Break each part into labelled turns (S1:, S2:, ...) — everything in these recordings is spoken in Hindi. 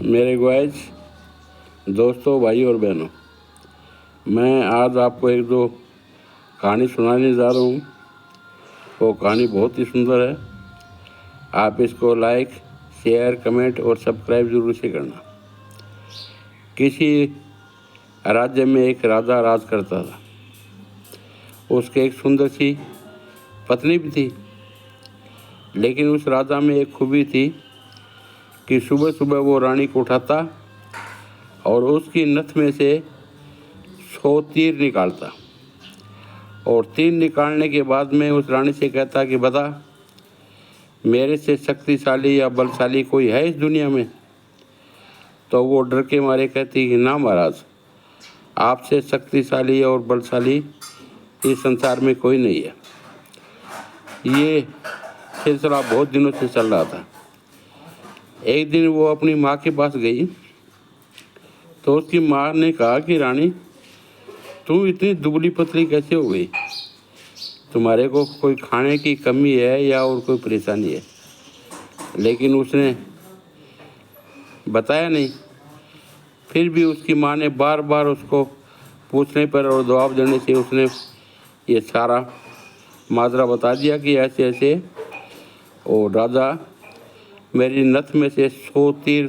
S1: मेरे ग्वाइज दोस्तों, भाई और बहनों, मैं आज आपको एक दो कहानी सुनाने जा रहा हूँ। वो कहानी बहुत ही सुंदर है। आप इसको लाइक, शेयर, कमेंट और सब्सक्राइब ज़रूर से करना। किसी राज्य में एक राजा राज करता था। उसके एक सुंदर सी पत्नी भी थी, लेकिन उस राजा में एक खूबी थी कि सुबह सुबह वो रानी को उठाता और उसकी नथ में से 100 तीर निकालता और तीर निकालने के बाद में उस रानी से कहता कि बता, मेरे से शक्तिशाली या बलशाली कोई है इस दुनिया में? तो वो डर के मारे कहती कि ना महाराज, आपसे शक्तिशाली और बलशाली इस संसार में कोई नहीं है। ये सिलसिला बहुत दिनों से चल रहा था। एक दिन वो अपनी माँ के पास गई तो उसकी माँ ने कहा कि रानी, तुम इतनी दुबली पतली कैसे हो गई? तुम्हारे को कोई खाने की कमी है या और कोई परेशानी है? लेकिन उसने बताया नहीं। फिर भी उसकी माँ ने बार बार उसको पूछने पर और जवाब देने से उसने ये सारा माजरा बता दिया कि ऐसे ऐसे और राजा मेरी नथ में से 100 तीर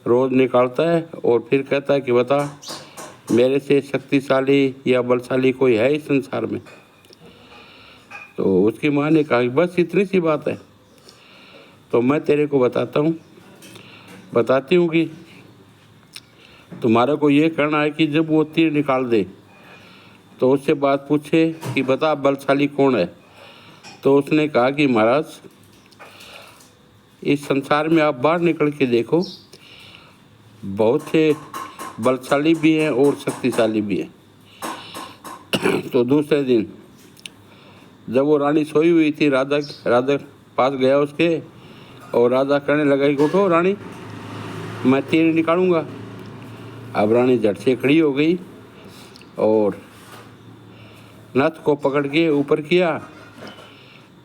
S1: रोज़ निकालता है और फिर कहता है कि बता, मेरे से शक्तिशाली या बलशाली कोई है इस संसार में? तो उसकी माँ ने कहा कि बस इतनी सी बात है। तो मैं तेरे को बताती हूँ कि तुम्हारे को ये करना है कि जब वो तीर निकाल दे तो उससे बात पूछे कि बता, बलशाली कौन है? तो उसने कहा कि महाराज, इस संसार में आप बाहर निकल के देखो, बहुत से बलशाली भी हैं और शक्तिशाली भी हैं। तो दूसरे दिन जब वो रानी सोई हुई थी, राजा पास गया उसके और राजा कहने लगा कि उठो रानी, मैं तीर निकालूंगा। अब रानी झट से खड़ी हो गई और नथ को पकड़ के ऊपर किया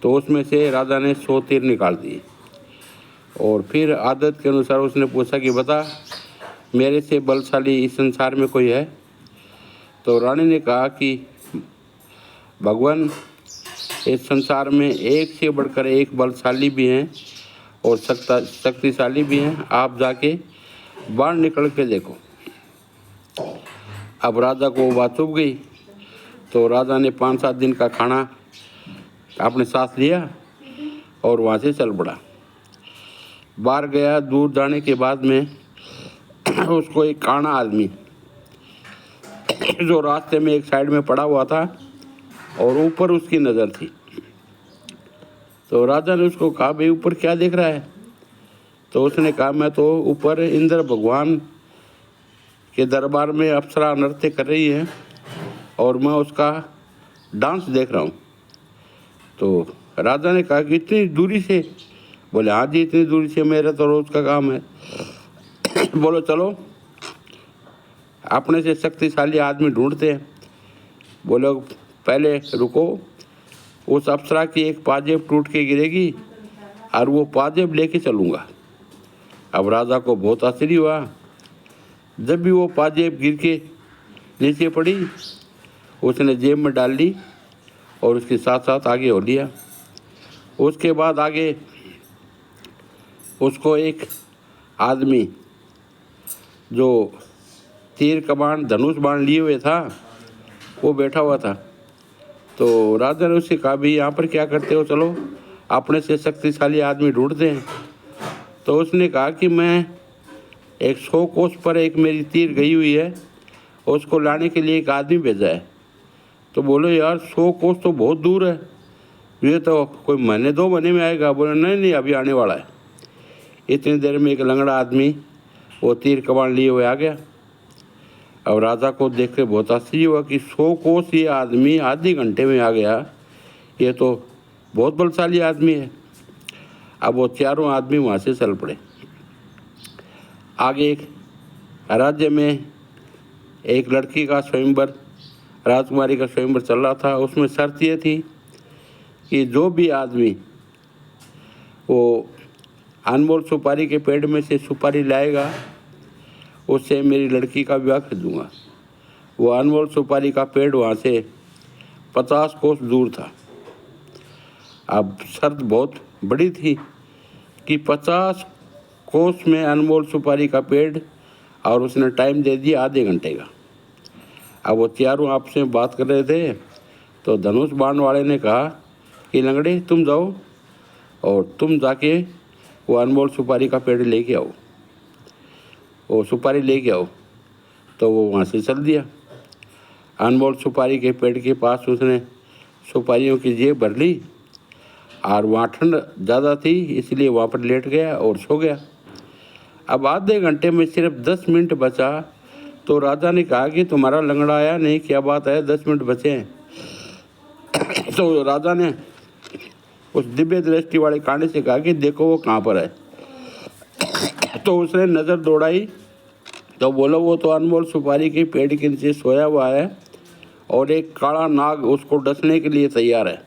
S1: तो उसमें से राजा ने 100 तीर निकाल दिए। और फिर आदत के अनुसार उसने पूछा कि बता, मेरे से बलशाली इस संसार में कोई है? तो रानी ने कहा कि भगवान, इस संसार में एक से बढ़कर एक बलशाली भी हैं और शक्तिशाली भी हैं। आप जाके बाहर निकल के देखो। अब राजा को बात चुभ गई तो राजा ने 5-7 दिन का खाना अपने साथ लिया और वहाँ से चल पड़ा। बाहर गया। दूर जाने के बाद में उसको एक काना आदमी जो रास्ते में एक साइड में पड़ा हुआ था और ऊपर उसकी नज़र थी। तो राजा ने उसको कहा, भाई ऊपर क्या देख रहा है? तो उसने कहा, मैं तो ऊपर इंद्र भगवान के दरबार में अप्सरा नृत्य कर रही है और मैं उसका डांस देख रहा हूँ। तो राजा ने कहा कि इतनी दूरी से? बोले हाँ जी, इतनी दूरी से, मेरा तो रोज़ का काम है। बोलो चलो, अपने से शक्तिशाली आदमी ढूंढते हैं। बोलो पहले रुको, उस अप्सरा की एक पाजेब टूट के गिरेगी और वो पाजेब लेके चलूँगा। अब राजा को बहुत आश्चर्य हुआ। जब भी वो पाजेब गिर के नीचे पड़ी, उसने जेब में डाल ली और उसके साथ साथ आगे हो लिया। उसके बाद आगे उसको एक आदमी जो तीर कमान धनुष बाण लिए हुए था, वो बैठा हुआ था। तो राजा ने उससे कहा, भी यहाँ पर क्या करते हो? चलो अपने से शक्तिशाली आदमी ढूंढते हैं। तो उसने कहा कि मैं 100 कोस पर एक मेरी तीर गई हुई है, उसको लाने के लिए एक आदमी भेजा है। तो बोलो यार, 100 कोस तो बहुत दूर है, ये तो कोई महीने 2 महीने में आएगा। बोले नहीं नहीं, अभी आने वाला है। इतनी देर में एक लंगड़ा आदमी वो तीर कमान लिए हुए आ गया। अब राजा को देख के बहुत आश्चर्य हुआ कि 100 कोस ये आदमी आधे घंटे में आ गया, ये तो बहुत बलशाली आदमी है। अब वो चारों आदमी वहाँ से चल पड़े। आगे एक राज्य में एक लड़की का स्वयंवर, राजकुमारी का स्वयंवर चल रहा था। उसमें शर्त ये थी कि जो भी आदमी वो अनमोल सुपारी के पेड़ में से सुपारी लाएगा उससे मेरी लड़की का विवाह कर दूँगा। वो अनमोल सुपारी का पेड़ वहाँ से 50 कोस दूर था। अब शर्त बहुत बड़ी थी कि 50 कोस में अनमोल सुपारी का पेड़, और उसने टाइम दे दिया आधे घंटे का। अब वो चारों आपस में बात कर रहे थे, तो धनुष बाण वाले ने कहा कि लंगड़े तुम जाओ और तुम जाके वो अनमोल सुपारी का पेड़ लेके आओ, वो सुपारी लेके आओ। तो वो वहाँ से चल दिया। अनमोल सुपारी के पेड़ के पास उसने सुपारियों की जेब भर ली, और वहाँ ठंड ज़्यादा थी इसलिए वहाँ पर लेट गया और सो गया। अब आधे घंटे में सिर्फ 10 मिनट बचा, तो राजा ने कहा कि तुम्हारा लंगड़ा आया नहीं, क्या बात है, 10 मिनट बचे हैं। तो राजा ने उस दिव्य दृष्टि वाले कांडे से कहा कि देखो वो कहाँ पर है। तो उसने नज़र दौड़ाई तो बोला वो तो अनमोल सुपारी के पेड़ के नीचे सोया हुआ है, और एक काला नाग उसको डसने के लिए तैयार है।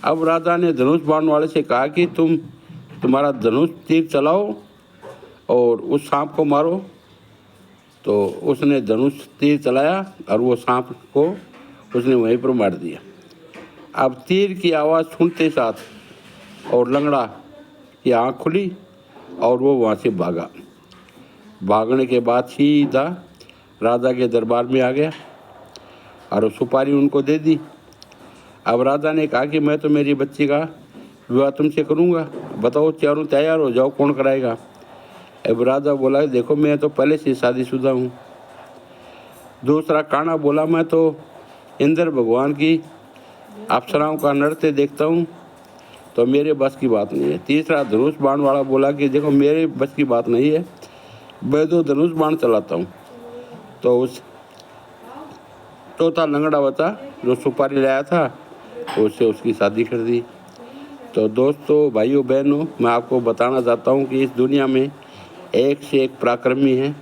S1: अब राजा ने धनुष बाण वाले से कहा कि तुम्हारा धनुष तीर चलाओ और उस सांप को मारो। तो उसने धनुष तीर चलाया और वो सांप को उसने वहीं पर मार दिया। अब तीर की आवाज़ सुनते साथ और लंगड़ा की आँख खुली और वो वहाँ से भागा। भागने के बाद सीधा राजा के दरबार में आ गया और वो सुपारी उनको दे दी। अब राजा ने कहा कि मैं तो मेरी बच्ची का विवाह तुमसे करूँगा, बताओ चारों तैयार हो जाओ, कौन कराएगा। अब राजा बोला देखो मैं तो पहले से शादीशुदा हूँ। दूसरा काना बोला मैं तो इंद्र भगवान की अप्सराओं का नृत्य देखता हूँ, तो मेरे बस की बात नहीं है। तीसरा धनुष बाण वाला बोला कि देखो मेरे बस की बात नहीं है, मैं तो धनुष बाण चलाता हूँ। तो उस चौथा लंगड़ा बचा जो सुपारी लाया था, उससे उसकी शादी कर दी। तो दोस्तों, भाइयों बहनों, मैं आपको बताना चाहता हूँ कि इस दुनिया में एक से एक पराक्रमी हैं,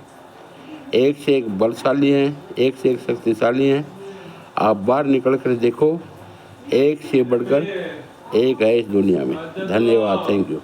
S1: एक से एक बलशाली हैं, एक से एक शक्तिशाली हैं। आप बाहर निकल कर देखो, एक से बढ़कर एक है इस दुनिया में। धन्यवाद, थैंक यू।